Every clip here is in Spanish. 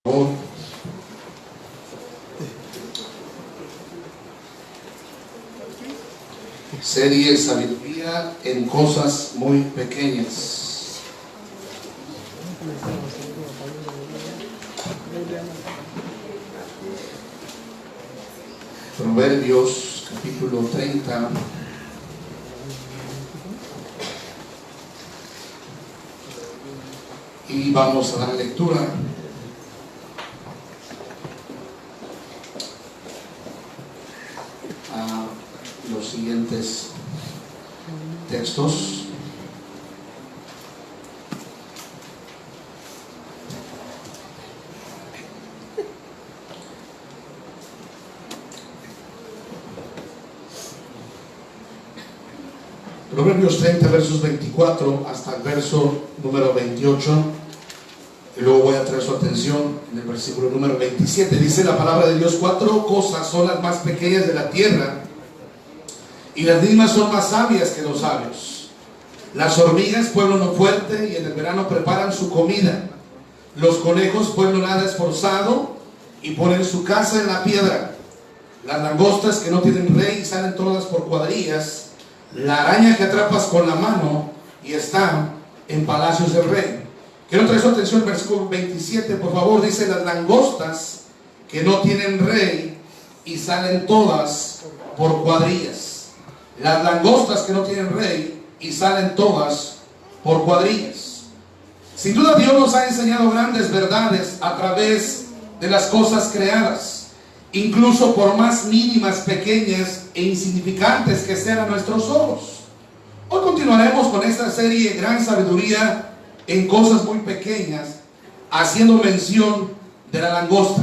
favor. Serie Sabiduría en cosas muy pequeñas. Proverbios capítulo 30. Y vamos a dar lectura a los siguientes textos. Proverbios 30, versos 24 hasta el verso número 28. Y luego voy a traer su atención en el versículo número 27. Dice la palabra de Dios: 4 cosas son las más pequeñas de la tierra, y las mismas son más sabias que los sabios. Las hormigas, pueblo no fuerte, y en el verano preparan su comida. Los conejos, pueblo nada esforzado, y ponen su casa en la piedra. Las langostas que no tienen rey y salen todas por cuadrillas. La araña que atrapas con la mano y está en palacios del rey. Quiero traer su atención al versículo 27, por favor. Dice: las langostas que no tienen rey y salen todas por cuadrillas. Las langostas que no tienen rey y salen todas por cuadrillas. Sin duda Dios nos ha enseñado grandes verdades a través de las cosas creadas, incluso por más mínimas, pequeñas e insignificantes que sean a nuestros ojos. Hoy continuaremos con esta serie Gran Sabiduría en cosas muy pequeñas, haciendo mención de la langosta.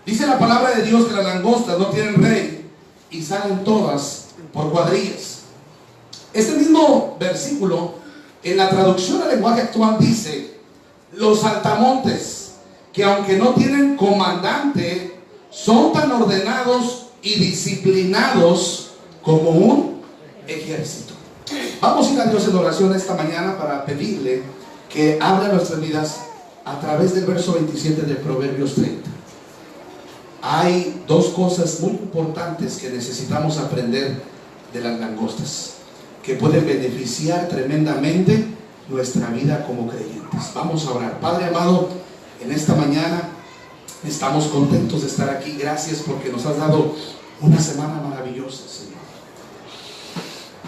Dice la palabra de Dios que las langostas no tienen rey y salen todas por cuadrillas. Este mismo versículo, en la traducción al lenguaje actual, dice: los saltamontes, que aunque no tienen comandante, son tan ordenados y disciplinados como un ejército. Vamos a ir a Dios en oración esta mañana para pedirle que abra nuestras vidas a través del verso 27 de Proverbios 30. Hay dos cosas muy importantes que necesitamos aprender de las langostas, que pueden beneficiar tremendamente nuestra vida como creyentes. Vamos a orar. Padre amado, en esta mañana estamos contentos de estar aquí. Gracias porque nos has dado una semana maravillosa, Señor.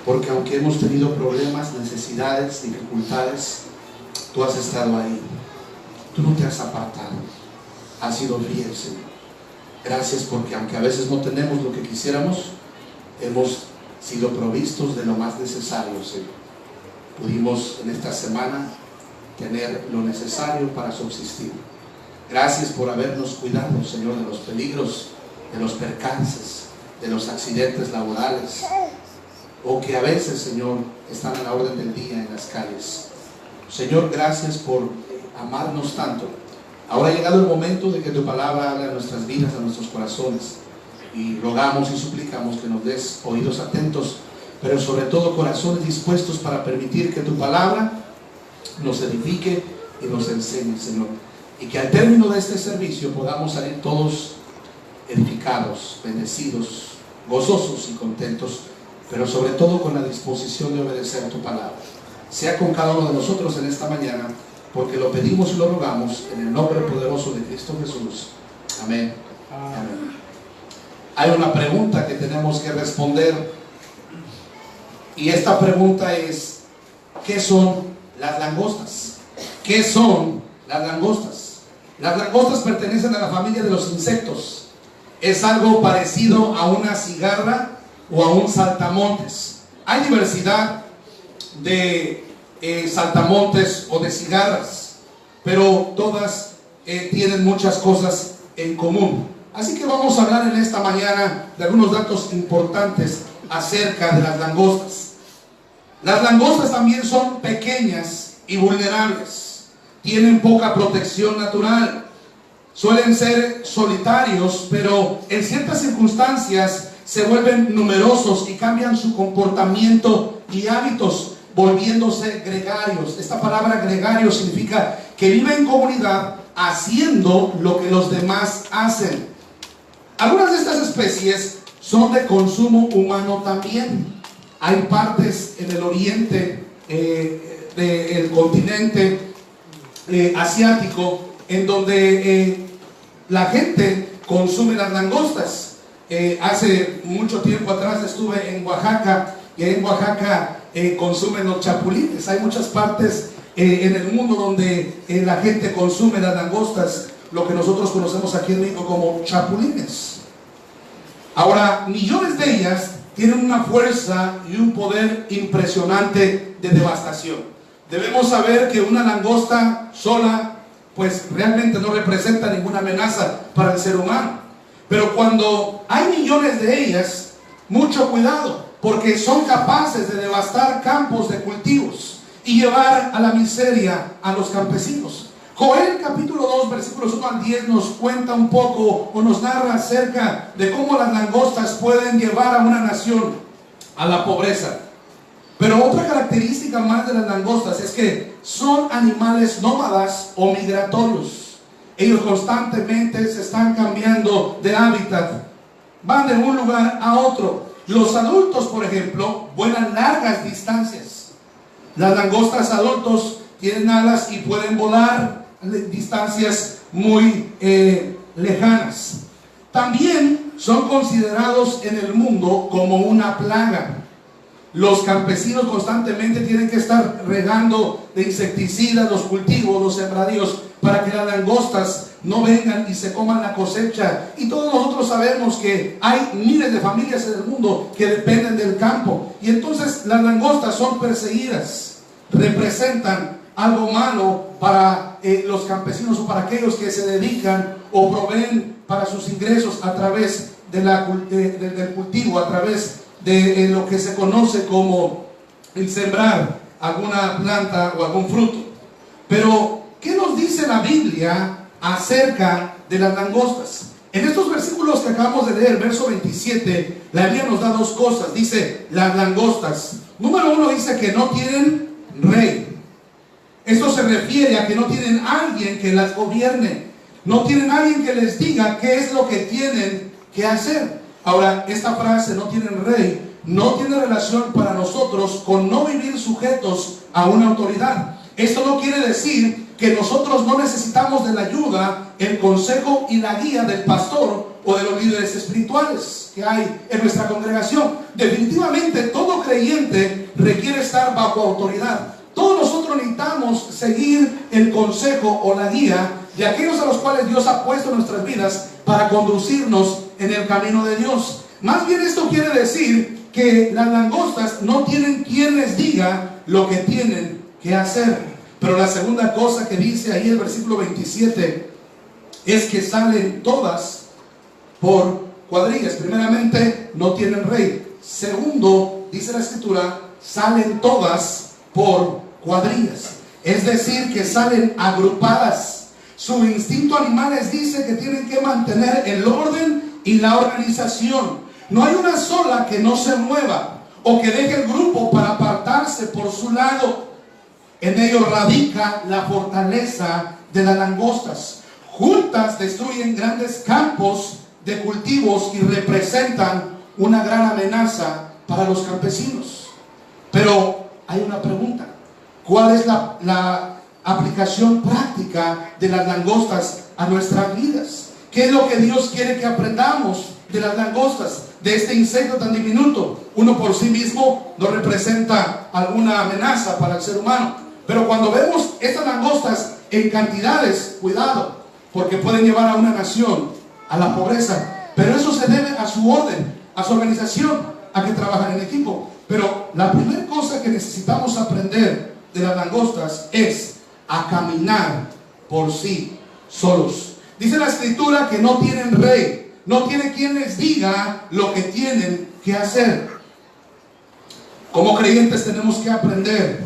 Porque aunque hemos tenido problemas, necesidades, dificultades, tú has estado ahí. Tú no te has apartado. Has sido fiel, Señor. Gracias porque aunque a veces no tenemos lo que quisiéramos, hemos sido provistos de lo más necesario, Señor. Pudimos en esta semana tener lo necesario para subsistir. Gracias por habernos cuidado, Señor, de los peligros, de los percances, de los accidentes laborales, o que a veces, Señor, están a la orden del día en las calles. Señor, gracias por amarnos tanto. Ahora ha llegado el momento de que tu palabra hable a nuestras vidas, a nuestros corazones, y rogamos y suplicamos que nos des oídos atentos, pero sobre todo corazones dispuestos para permitir que tu palabra nos edifique y nos enseñe, Señor. Y que al término de este servicio podamos salir todos edificados, bendecidos, gozosos y contentos, pero sobre todo con la disposición de obedecer tu palabra. Sea con cada uno de nosotros en esta mañana, porque lo pedimos y lo rogamos en el nombre poderoso de Cristo Jesús. Amén. Amén. Hay una pregunta que tenemos que responder, y esta pregunta es: ¿qué son las langostas? ¿Qué son las langostas? Las langostas pertenecen a la familia de los insectos. Es algo parecido a una cigarra o a un saltamontes. Hay diversidad de saltamontes o de cigarras, pero todas tienen muchas cosas en común. Así que vamos a hablar en esta mañana de algunos datos importantes acerca de las langostas. Las langostas también son pequeñas y vulnerables. Tienen poca protección natural. Suelen ser solitarios, pero en ciertas circunstancias se vuelven numerosos y cambian su comportamiento y hábitos, volviéndose gregarios. Esta palabra gregario significa que viven en comunidad, haciendo lo que los demás hacen. Algunas de estas especies son de consumo humano también. Hay partes en el oriente del continente asiático en donde la gente consume las langostas. Hace mucho tiempo atrás estuve en Oaxaca, y en Oaxaca consumen los chapulines. Hay muchas partes en el mundo donde la gente consume las langostas, lo que nosotros conocemos aquí en México como chapulines. Ahora, millones de ellas tienen una fuerza y un poder impresionante de devastación. Debemos saber que una langosta sola, pues realmente no representa ninguna amenaza para el ser humano. Pero cuando hay millones de ellas, mucho cuidado, porque son capaces de devastar campos de cultivos y llevar a la miseria a los campesinos. Joel capítulo 2 versículos 1 al 10 nos cuenta un poco o nos narra acerca de cómo las langostas pueden llevar a una nación a la pobreza. Pero otra característica más de las langostas es que son animales nómadas o migratorios. Ellos constantemente se están cambiando de hábitat, van de un lugar a otro. Los adultos, por ejemplo, vuelan largas distancias. Las langostas adultos tienen alas y pueden volar distancias muy lejanas. También son considerados en el mundo como una plaga. Los campesinos constantemente tienen que estar regando de insecticidas los cultivos, los sembradíos, para que las langostas no vengan y se coman la cosecha. Y todos nosotros sabemos que hay miles de familias en el mundo que dependen del campo. Y entonces las langostas son perseguidas, representan algo malo para los campesinos o para aquellos que se dedican o proveen para sus ingresos a través del cultivo, a través de lo que se conoce como el sembrar alguna planta o algún fruto. Pero, ¿qué nos dice la Biblia acerca de las langostas? En estos versículos que acabamos de leer, verso 27, la Biblia nos da dos cosas. Dice, las langostas. Número 1 dice que no tienen rey. Esto se refiere a que no tienen alguien que las gobierne. No tienen alguien que les diga qué es lo que tienen que hacer. Ahora, esta frase, no tienen rey, no tiene relación para nosotros con no vivir sujetos a una autoridad. Esto no quiere decir que nosotros no necesitamos de la ayuda, el consejo y la guía del pastor o de los líderes espirituales que hay en nuestra congregación. Definitivamente todo creyente requiere estar bajo autoridad. Todos nosotros necesitamos seguir el consejo o la guía de aquellos a los cuales Dios ha puesto en nuestras vidas para conducirnos en el camino de Dios. Más bien esto quiere decir que las langostas no tienen quien les diga lo que tienen que hacer. Pero la segunda cosa que dice ahí el versículo 27 es que salen todas por cuadrillas. Primeramente, no tienen rey. Segundo, dice la escritura, salen todas por cuadrillas. Es decir, que salen agrupadas. Su instinto animal les dice que tienen que mantener el orden y la organización. No hay una sola que no se mueva o que deje el grupo para apartarse por su lado. En ello radica la fortaleza de las langostas. Juntas destruyen grandes campos de cultivos y representan una gran amenaza para los campesinos. Pero hay una pregunta: ¿cuál es la aplicación práctica de las langostas a nuestras vidas? ¿Qué es lo que Dios quiere que aprendamos de las langostas, de este insecto tan diminuto? Uno por sí mismo no representa alguna amenaza para el ser humano, pero cuando vemos estas langostas en cantidades, cuidado, porque pueden llevar a una nación a la pobreza. Pero eso se debe a su orden, a su organización, a que trabajan en equipo. Pero la primera cosa que necesitamos aprender de las langostas es a caminar por sí solos. Dice la escritura que no tienen rey, no tiene quien les diga lo que tienen que hacer. Como creyentes tenemos que aprender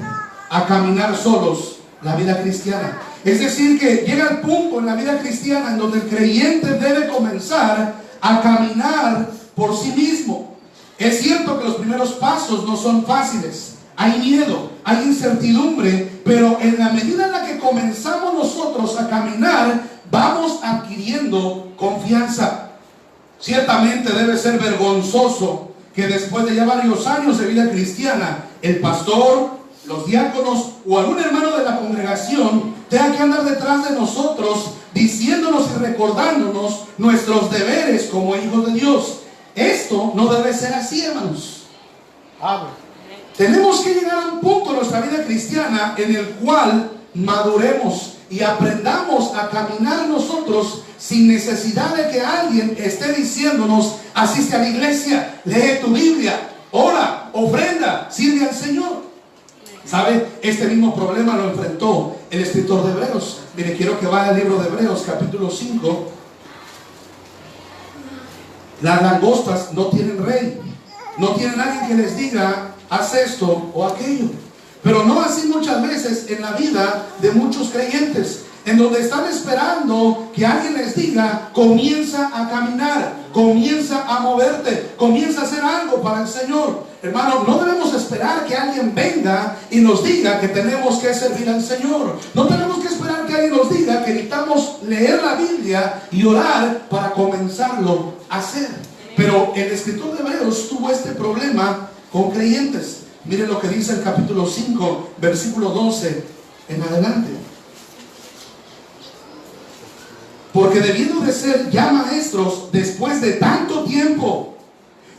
a caminar solos la vida cristiana. Es decir, que llega el punto en la vida cristiana en donde el creyente debe comenzar a caminar por sí mismo. Es cierto que los primeros pasos no son fáciles. Hay miedo, hay incertidumbre, pero en la medida en la que comenzamos nosotros a caminar, vamos adquiriendo confianza. Ciertamente debe ser vergonzoso que después de ya varios años de vida cristiana, el pastor, los diáconos o algún hermano de la congregación tenga que andar detrás de nosotros diciéndonos y recordándonos nuestros deberes como hijos de Dios. Esto no debe ser así, hermanos. Tenemos que llegar a un punto en nuestra vida cristiana en el cual maduremos y aprendamos a caminar nosotros sin necesidad de que alguien esté diciéndonos: asiste a la iglesia, lee tu Biblia, ora, ofrenda, sirve al Señor. ¿Sabe? Este mismo problema lo enfrentó el escritor de Hebreos. Mire, quiero que vaya al libro de Hebreos, capítulo 5. Las langostas no tienen rey, no tienen alguien que les diga: haz esto o aquello. Pero no así muchas veces en la vida de muchos creyentes, en donde están esperando que alguien les diga: comienza a caminar, comienza a moverte, comienza a hacer algo para el Señor. Hermano, no debemos esperar que alguien venga y nos diga que tenemos que servir al Señor. No tenemos que esperar que alguien nos diga que necesitamos leer la Biblia y orar para comenzarlo a hacer. Pero el escritor de Hebreos tuvo este problema con creyentes. Miren lo que dice el capítulo 5, versículo 12 en adelante. Porque debiendo de ser ya maestros después de tanto tiempo,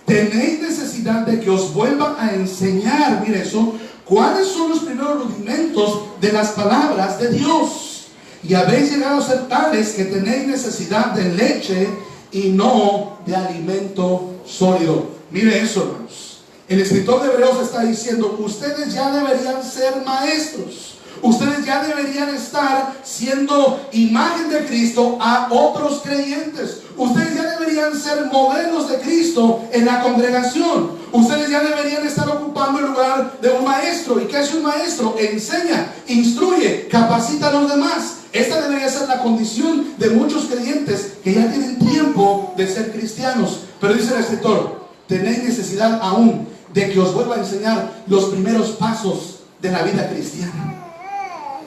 tenéis necesidad de que os vuelvan a enseñar, mire eso, cuáles son los primeros rudimentos de las palabras de Dios. Y habéis llegado a ser tales que tenéis necesidad de leche y no de alimento sólido. Mire eso, hermanos. El escritor de Hebreos está diciendo: ustedes ya deberían ser maestros. Ustedes ya deberían estar siendo imagen de Cristo a otros creyentes. Ustedes ya deberían ser modelos de Cristo en la congregación. Ustedes ya deberían estar ocupando el lugar de un maestro. ¿Y qué hace un maestro? Enseña, instruye, capacita a los demás. Esta debería ser la condición de muchos creyentes que ya tienen tiempo de ser cristianos. Pero dice el escritor: tenéis necesidad aún de que os vuelva a enseñar los primeros pasos de la vida cristiana.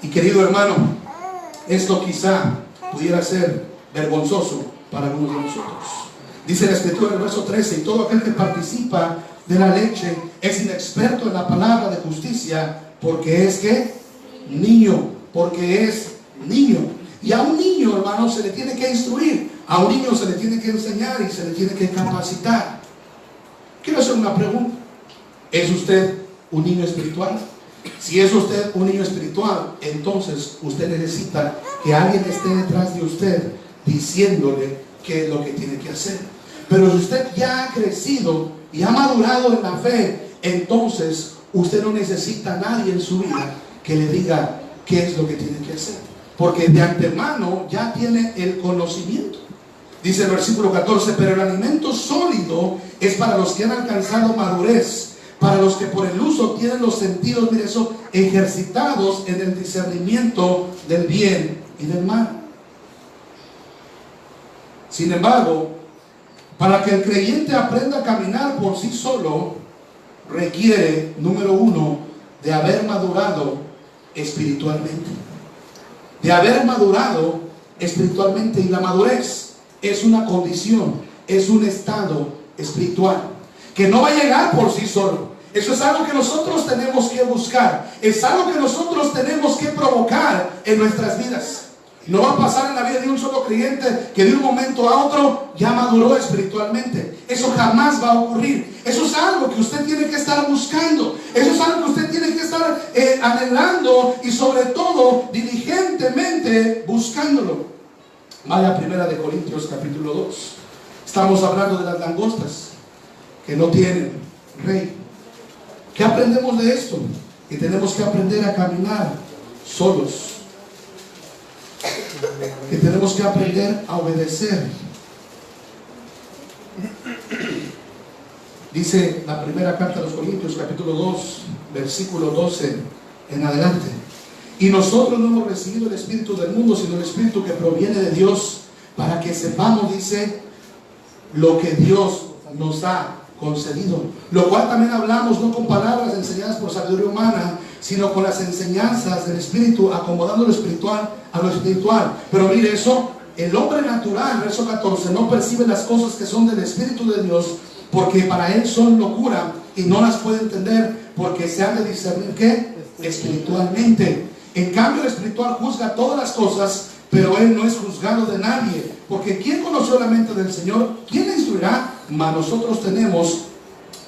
Y querido hermano, esto quizá pudiera ser vergonzoso para algunos de nosotros. Dice la escritura en el verso 13: y todo aquel que participa de la leche es inexperto en la palabra de justicia, porque es que niño, porque es niño. Y a un niño, hermano, se le tiene que instruir, a un niño se le tiene que enseñar y se le tiene que capacitar. Quiero hacer una pregunta: ¿es usted un niño espiritual? Si es usted un niño espiritual, entonces usted necesita que alguien esté detrás de usted diciéndole qué es lo que tiene que hacer. Pero si usted ya ha crecido y ha madurado en la fe, entonces usted no necesita a nadie en su vida que le diga qué es lo que tiene que hacer, porque de antemano ya tiene el conocimiento. Dice el versículo 14: pero el alimento sólido es para los que han alcanzado madurez, para los que por el uso tienen los sentidos, mire eso, ejercitados en el discernimiento del bien y del mal. Sin embargo, para que el creyente aprenda a caminar por sí solo, requiere, número uno, de haber madurado espiritualmente. De haber madurado espiritualmente. Y la madurez es una condición, es un estado espiritual que no va a llegar por sí solo. Eso es algo que nosotros tenemos que buscar. Es algo que nosotros tenemos que provocar en nuestras vidas. No va a pasar en la vida de un solo creyente que de un momento a otro ya maduró espiritualmente. Eso jamás va a ocurrir. Eso es algo que usted tiene que estar buscando. Eso es algo que usted tiene que estar anhelando y sobre todo diligentemente buscándolo. Vaya a 1 Corintios capítulo 2. Estamos hablando de las langostas que no tienen rey. ¿Qué aprendemos de esto? Que tenemos que aprender a caminar solos. Que tenemos que aprender a obedecer. Dice la primera carta a los Corintios, capítulo 2, versículo 12 en adelante: y nosotros no hemos recibido el espíritu del mundo, sino el espíritu que proviene de Dios, para que sepamos, dice, lo que Dios nos ha concedido, lo cual también hablamos no con palabras enseñadas por sabiduría humana, sino con las enseñanzas del Espíritu, acomodando lo espiritual a lo espiritual. Pero mire eso, el hombre natural, verso 14, no percibe las cosas que son del Espíritu de Dios, porque para él son locura y no las puede entender, porque se han de discernir ¿qué? Espiritualmente. En cambio el espiritual juzga todas las cosas, pero él no es juzgado de nadie, porque ¿quién conoció la mente del Señor? ¿Quién le instruirá? Mas nosotros tenemos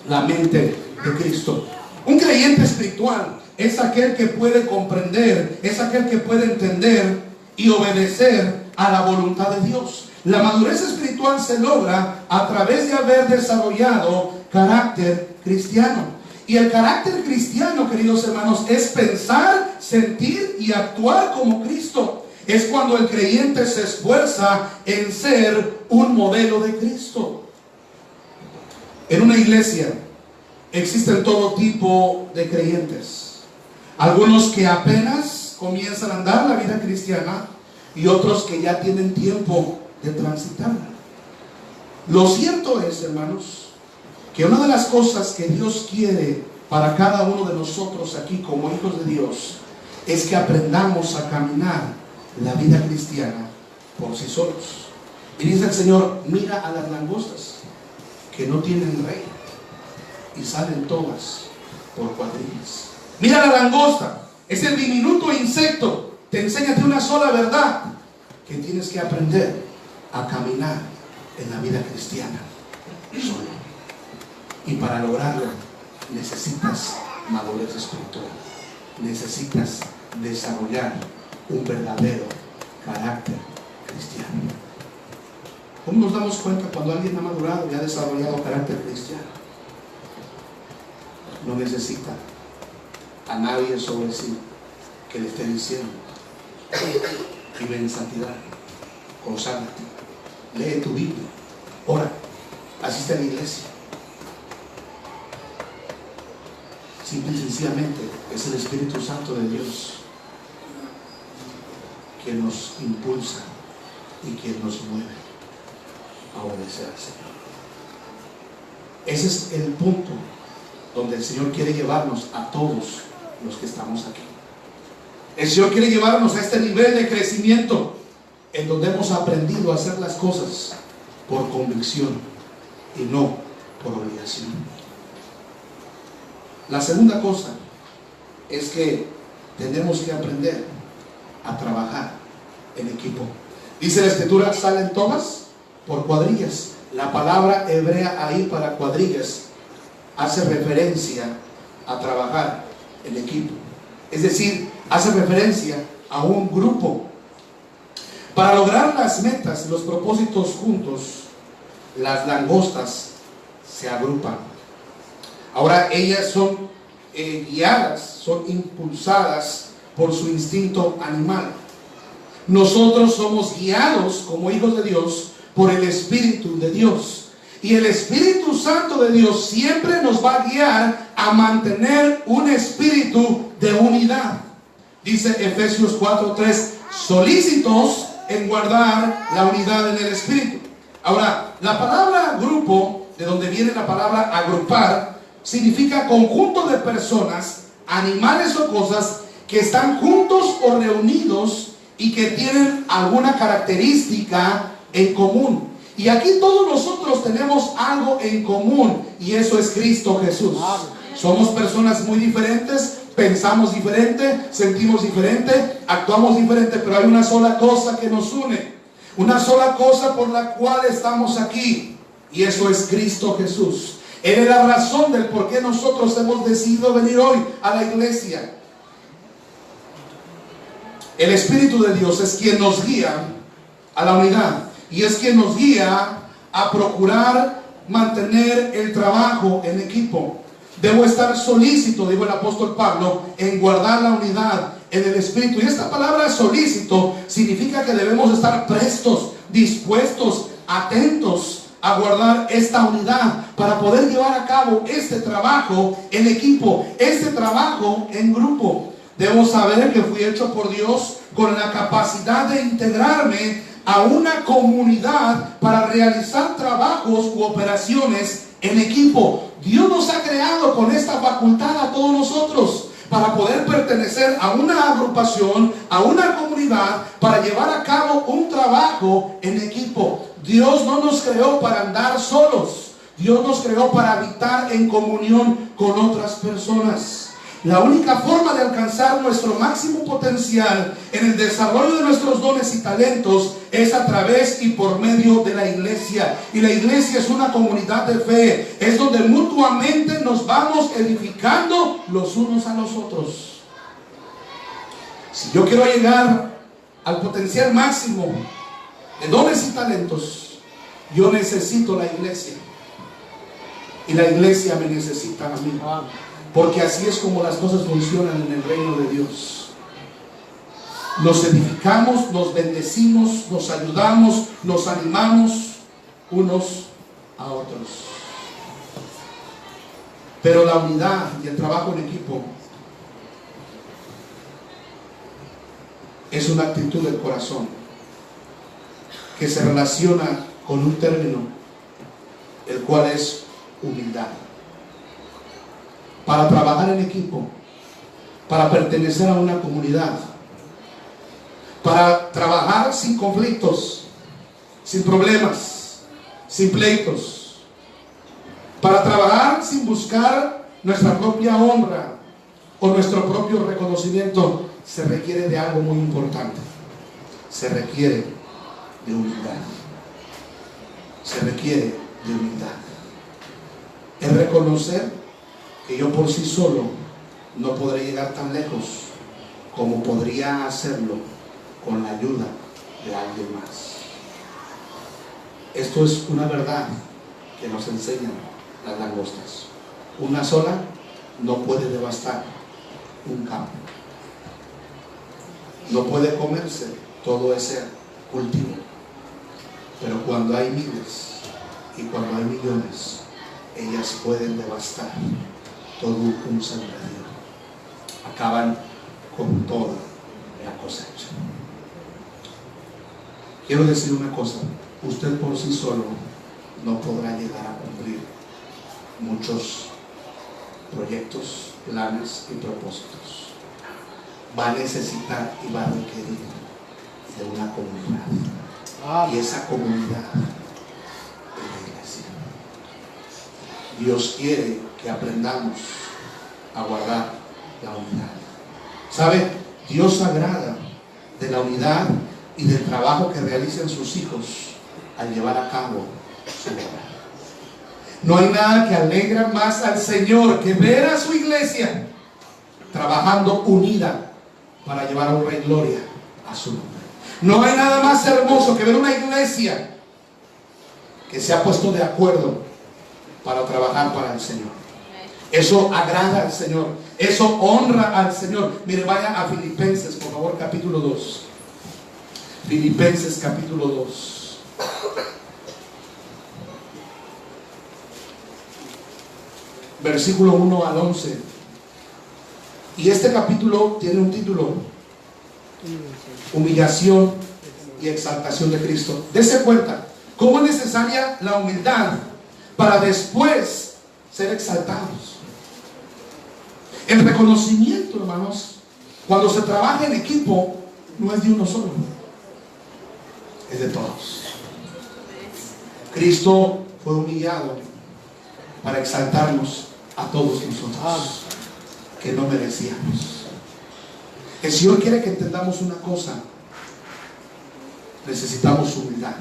la mente de Cristo. Un creyente espiritual es aquel que puede comprender, es aquel que puede entender y obedecer a la voluntad de Dios. La madurez espiritual se logra a través de haber desarrollado carácter cristiano. Y el carácter cristiano, queridos hermanos, es pensar, sentir y actuar como Cristo. Es cuando el creyente se esfuerza en ser un modelo de Cristo. En una iglesia existen todo tipo de creyentes. Algunos que apenas comienzan a andar la vida cristiana y otros que ya tienen tiempo de transitarla. Lo cierto es, hermanos, que una de las cosas que Dios quiere para cada uno de nosotros aquí como hijos de Dios es que aprendamos a caminar la vida cristiana por sí solos. Y dice el Señor: mira a las langostas que no tienen rey y salen todas por cuadrillas. Mira la langosta, es el diminuto insecto. Te enseña de una sola verdad, que tienes que aprender a caminar en la vida cristiana solo. Y para lograrlo necesitas madurez espiritual, necesitas desarrollar un verdadero carácter cristiano. ¿Cómo nos damos cuenta cuando alguien ha madurado y ha desarrollado carácter cristiano? No necesita a nadie sobre sí que le esté diciendo: vive en santidad, conságrate, lee tu Biblia, ora, asiste a la iglesia. Simple y sencillamente es el Espíritu Santo de Dios que nos impulsa y que nos mueve a obedecer al Señor. Ese es el punto donde el Señor quiere llevarnos a todos los que estamos aquí. El Señor quiere llevarnos a este nivel de crecimiento en donde hemos aprendido a hacer las cosas por convicción y no por obligación. La segunda cosa es que tenemos que aprender a trabajar en equipo. Dice la Escritura: salen todas por cuadrillas. La palabra hebrea ahí para cuadrillas hace referencia a trabajar en equipo. Es decir, hace referencia a un grupo. Para lograr las metas y los propósitos juntos, las langostas se agrupan. Ahora ellas son guiadas, son impulsadas por su instinto animal. Nosotros somos guiados como hijos de Dios por el Espíritu de Dios. Y el Espíritu Santo de Dios siempre nos va a guiar a mantener un espíritu de unidad. Dice Efesios 4:3: solícitos en guardar la unidad en el Espíritu. Ahora, la palabra grupo, de donde viene la palabra agrupar, significa conjunto de personas, animales o cosas que están juntos o reunidos y que tienen alguna característica en común. Y aquí todos nosotros tenemos algo en común, y eso es Cristo Jesús. Somos personas muy diferentes, pensamos diferente, sentimos diferente, actuamos diferente, pero hay una sola cosa que nos une, una sola cosa por la cual estamos aquí, y eso es Cristo Jesús. Él es la razón del por qué nosotros hemos decidido venir hoy a la iglesia. El Espíritu de Dios es quien nos guía a la unidad, y es quien nos guía a procurar mantener el trabajo en equipo. Debo estar solícito, dijo el apóstol Pablo, en guardar la unidad en el Espíritu. Y esta palabra solícito significa que debemos estar prestos, dispuestos, atentos a guardar esta unidad para poder llevar a cabo este trabajo en equipo, este trabajo en grupo. Debo saber que fui hecho por Dios con la capacidad de integrarme a una comunidad para realizar trabajos u operaciones en equipo. Dios nos ha creado con esta facultad a todos nosotros para poder pertenecer a una agrupación, a una comunidad, para llevar a cabo un trabajo en equipo. Dios no nos creó para andar solos. Dios nos creó para habitar en comunión con otras personas. La única forma de alcanzar nuestro máximo potencial en el desarrollo de nuestros dones y talentos es a través y por medio de la iglesia. Y la iglesia es una comunidad de fe. Es donde mutuamente nos vamos edificando los unos a los otros. Si yo quiero llegar al potencial máximo de dones y talentos, yo necesito la iglesia. Y la iglesia me necesita a mí. Porque así es como las cosas funcionan en el reino de Dios. Nos edificamos, nos bendecimos, nos ayudamos, nos animamos unos a otros. Pero la unidad y el trabajo en equipo es una actitud del corazón que se relaciona con un término, el cual es humildad. Para trabajar en equipo, para pertenecer a una comunidad, para trabajar sin conflictos, sin problemas, sin pleitos, para trabajar sin buscar nuestra propia honra o nuestro propio reconocimiento, se requiere de algo muy importante. Se requiere de humildad. Se requiere de humildad. Es reconocer que yo por sí solo no podré llegar tan lejos como podría hacerlo con la ayuda de alguien más. Esto es una verdad que nos enseñan las langostas. Una sola no puede devastar un campo. No puede comerse todo ese cultivo. Pero cuando hay miles y cuando hay millones, ellas pueden devastar todo un sembradío. Acaban con toda la cosecha. Quiero decir una cosa: usted por sí solo no podrá llegar a cumplir muchos proyectos, planes y propósitos. Va a necesitar y va a requerir de una comunidad. Y esa comunidad es la iglesia. Dios quiere que aprendamos a guardar la unidad. ¿Sabe? Dios agrada de la unidad y del trabajo que realizan sus hijos al llevar a cabo su obra. No hay nada que alegra más al Señor que ver a su iglesia trabajando unida para llevar honra y gloria a su nombre. No hay nada más hermoso que ver una iglesia que se ha puesto de acuerdo para trabajar para el Señor. Eso agrada al Señor, eso honra al Señor. Mire, vaya a Filipenses, por favor, capítulo 2. Filipenses capítulo 2. Versículo 1 al 11. Y este capítulo tiene un título: humillación y exaltación de Cristo. Dese cuenta cómo es necesaria la humildad para después ser exaltados. El reconocimiento, hermanos, cuando se trabaja en equipo, no es de uno solo, es de todos. Cristo fue humillado para exaltarnos a todos nosotros que no merecíamos. El Señor quiere que entendamos una cosa: necesitamos humildad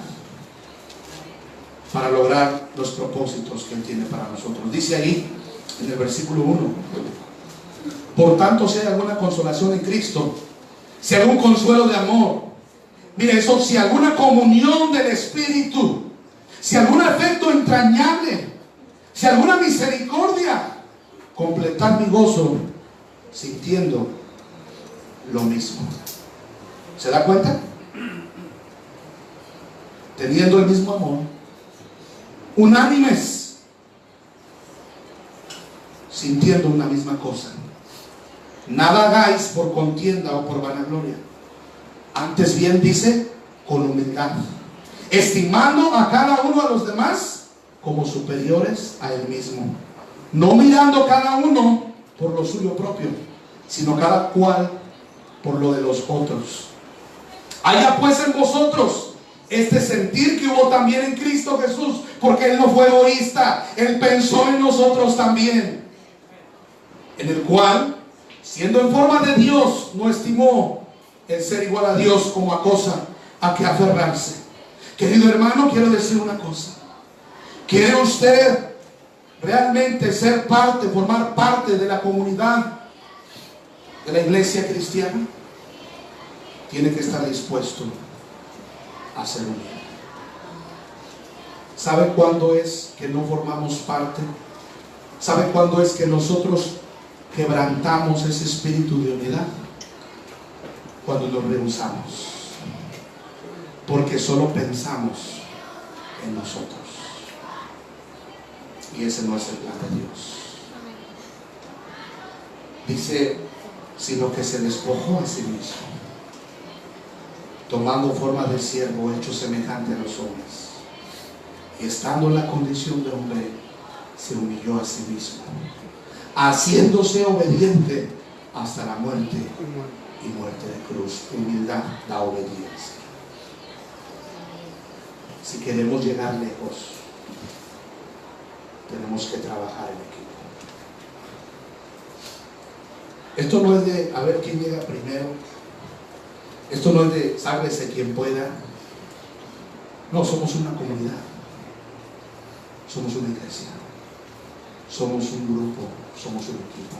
para lograr los propósitos que Él tiene para nosotros. Dice ahí en el versículo 1: por tanto, si hay alguna consolación en Cristo, si hay algún consuelo de amor, mire eso, si alguna comunión del Espíritu, si algún afecto entrañable, si alguna misericordia, completad mi gozo sintiendo lo mismo. ¿Se da cuenta? Teniendo el mismo amor, unánimes, sintiendo una misma cosa. Nada hagáis por contienda o por vanagloria, antes bien, dice, con humildad, estimando a cada uno a los demás como superiores a él mismo, no mirando cada uno por lo suyo propio, sino cada cual por lo de los otros. Haya pues en vosotros este sentir que hubo también en Cristo Jesús, porque Él no fue egoísta, Él pensó en nosotros también, en el cual, siendo en forma de Dios, no estimó el ser igual a Dios como a cosa a que aferrarse. Querido hermano, quiero decir una cosa. ¿Quiere usted realmente ser parte, formar parte de la comunidad de la iglesia cristiana? Tiene que estar dispuesto a ser unido. ¿Sabe cuándo es que no formamos parte? ¿Sabe cuándo es que nosotros quebrantamos ese espíritu de unidad? Cuando nos rehusamos, porque solo pensamos en nosotros, y ese no es el plan de Dios. Dice, sino que se despojó a sí mismo, tomando forma de siervo, hecho semejante a los hombres, y estando en la condición de hombre, se humilló a sí mismo, haciéndose obediente hasta la muerte y muerte de cruz. Humildad da obediencia. Si queremos llegar lejos, tenemos que trabajar en equipo. Esto no es de a ver quién llega primero. Esto no es de sálvese quien pueda. No, somos una comunidad. Somos una iglesia. Somos un grupo. Somos un equipo.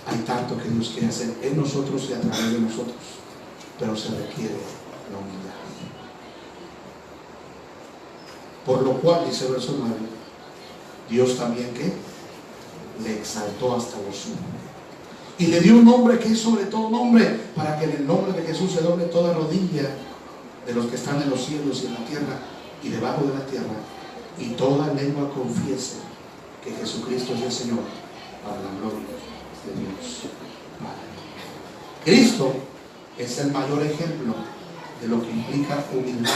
Hay tanto que Dios quiere hacer en nosotros y a través de nosotros, pero se requiere la humildad. Por lo cual, dice el verso 9, Dios también que le exaltó hasta lo sumo y le dio un nombre que es sobre todo nombre, para que en el nombre de Jesús se doble toda rodilla de los que están en los cielos y en la tierra y debajo de la tierra, y toda lengua confiese que Jesucristo es el Señor, para la gloria de Dios Padre. Cristo es el mayor ejemplo de lo que implica humildad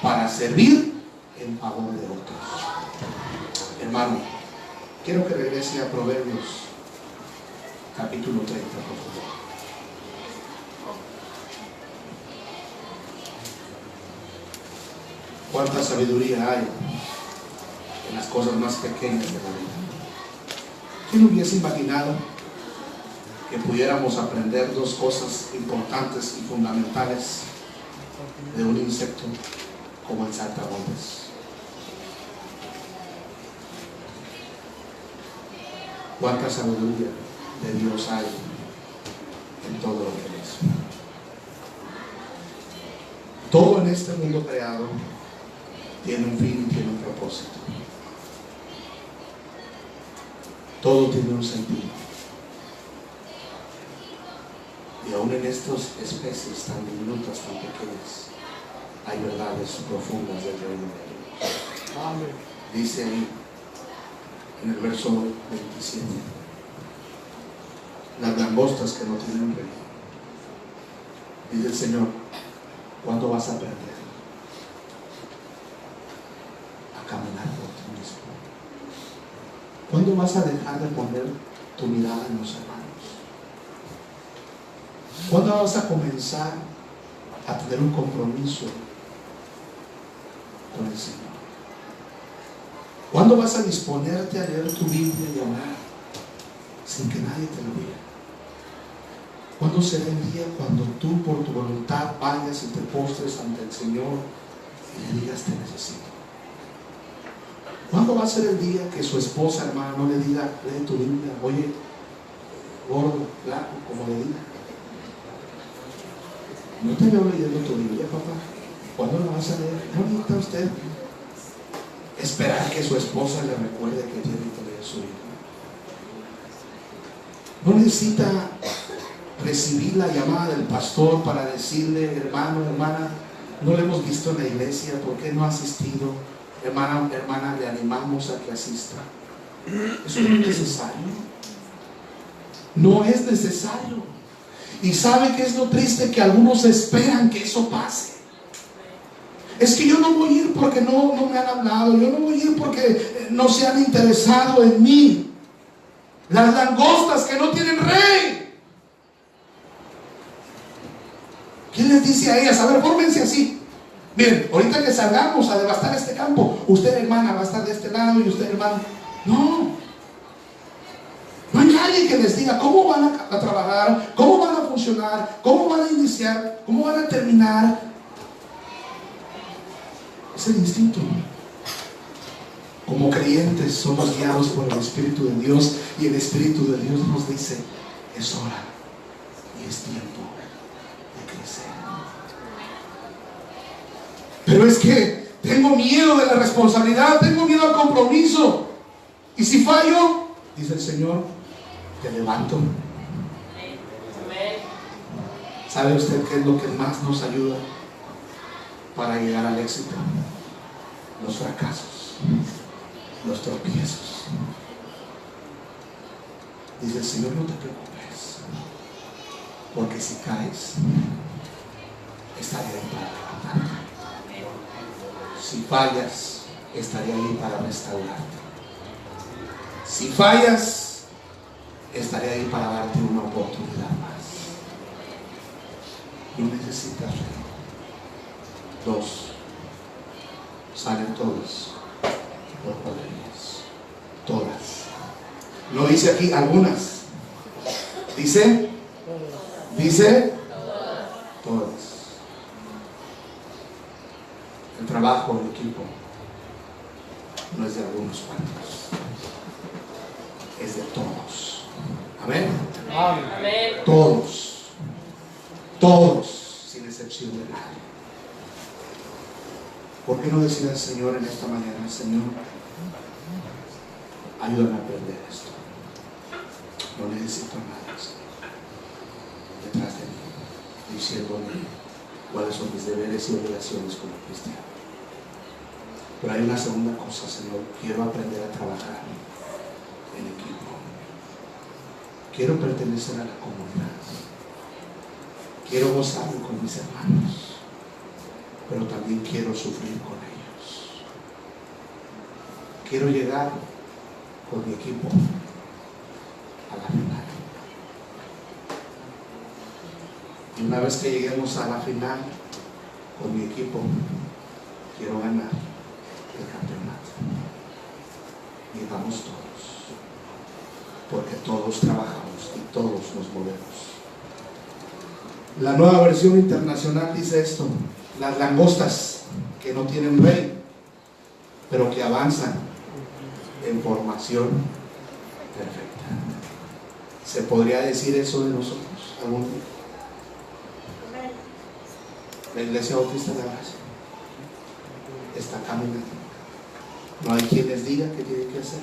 para servir en favor de otros. Hermano, quiero que regrese a Proverbios capítulo 30, por favor. Cuánta sabiduría hay en las cosas más pequeñas de la vida. ¿Quién hubiese imaginado que pudiéramos aprender dos cosas importantes y fundamentales de un insecto como el saltamontes? Cuánta sabiduría de Dios hay en todo lo que es. Todo en este mundo creado tiene un fin y tiene un propósito. Todo tiene un sentido. Y aún en estas especies tan diminutas, tan pequeñas, hay verdades profundas del reino de Dios. Amén. Dice ahí en el verso 27, las langostas que no tienen rey. Dice el Señor, ¿cuándo vas a aprender a caminar por ti mismo? ¿Cuándo vas a dejar de poner tu mirada en los hermanos? ¿Cuándo vas a comenzar a tener un compromiso con el Señor? ¿Cuándo vas a disponerte a leer tu Biblia y orar sin que nadie te lo diga? ¿Cuándo será el día cuando tú por tu voluntad vayas y te postres ante el Señor y le digas te necesito? ¿Cuándo va a ser el día que su esposa, hermana, no le diga lee tu Biblia, oye, gordo, flaco, como le diga? No te veo leyendo tu Biblia, papá. ¿Cuándo la vas a leer? ¿No necesita usted esperar que su esposa le recuerde que tiene que leer su Biblia? No necesita recibir la llamada del pastor para decirle, hermano, hermana, no le hemos visto en la iglesia, ¿por qué no ha asistido? Hermana, hermana, le animamos a que asista. Eso no es necesario. No es necesario. Y ¿sabe qué es lo triste? Que algunos esperan que eso pase. Es que yo no voy a ir porque no me han hablado. Yo no voy a ir porque no se han interesado en mí. Las langostas que no tienen rey. ¿Quién les dice a ellas? A ver, fórmense así. Miren, ahorita que salgamos a devastar este campo, usted, hermana, va a estar de este lado y usted, hermano. No. No hay nadie que les diga cómo van a trabajar, cómo van a funcionar, cómo van a iniciar, cómo van a terminar. Es el instinto. Como creyentes somos guiados por el Espíritu de Dios, y el Espíritu de Dios nos dice: es hora y es tiempo de crecer. Pero es que tengo miedo de la responsabilidad, tengo miedo al compromiso, y si fallo, dice el Señor, te levanto. ¿Sabe usted qué es lo que más nos ayuda para llegar al éxito? Los fracasos, los tropiezos. Dice el Señor: no te preocupes, porque si caes, estaré ahí para levantarte. Si fallas, estaré ahí para restaurarte. Si fallas, estaré ahí para darte una oportunidad más. No necesitas rey. 2. Salen todos por cuadrillas. Todas. No dice aquí algunas. Dice todas. El trabajo en equipo no es de algunos cuantos, es de todos. Amén. Amén. Todos, sin excepción de nadie. ¿Por qué no decir al Señor en esta mañana: Señor, ayúdame a aprender esto? No necesito a nadie, Señor, detrás de mí, diciéndome cuáles son mis deberes y obligaciones como cristiano. Pero hay una segunda cosa, Señor: quiero aprender a trabajar en equipo. Quiero pertenecer a la comunidad. Quiero gozarme con mis hermanos, pero también quiero sufrir con ellos. Quiero llegar con mi equipo a la final. Y una vez que lleguemos a la final con mi equipo, quiero ganar el campeonato. Y vamos todos, porque todos trabajamos y todos nos movemos. La Nueva Versión Internacional dice esto: las langostas que no tienen rey, pero que avanzan en formación perfecta. ¿Se podría decir eso de nosotros algún día? La Iglesia Bautista de la Gracia está caminando. No hay quien les diga qué tienen que hacer.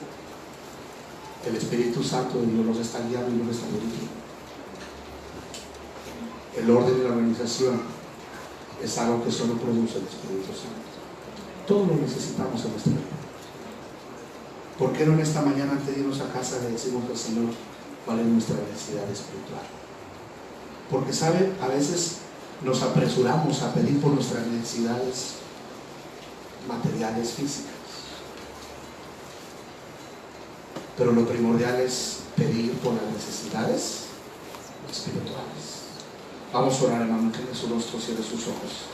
El Espíritu Santo de Dios los está guiando y los está dirigiendo. El orden de la organización es algo que solo produce el Espíritu Santo. Todos lo necesitamos en nuestra vida. ¿Por qué no en esta mañana, antes de irnos a casa, le decimos al Señor cuál es nuestra necesidad espiritual? Porque, ¿sabe? A veces nos apresuramos a pedir por nuestras necesidades materiales, físicas. Pero lo primordial es pedir por las necesidades espirituales. Vamos a orar, hermano, que sus rostros, cierre sus ojos.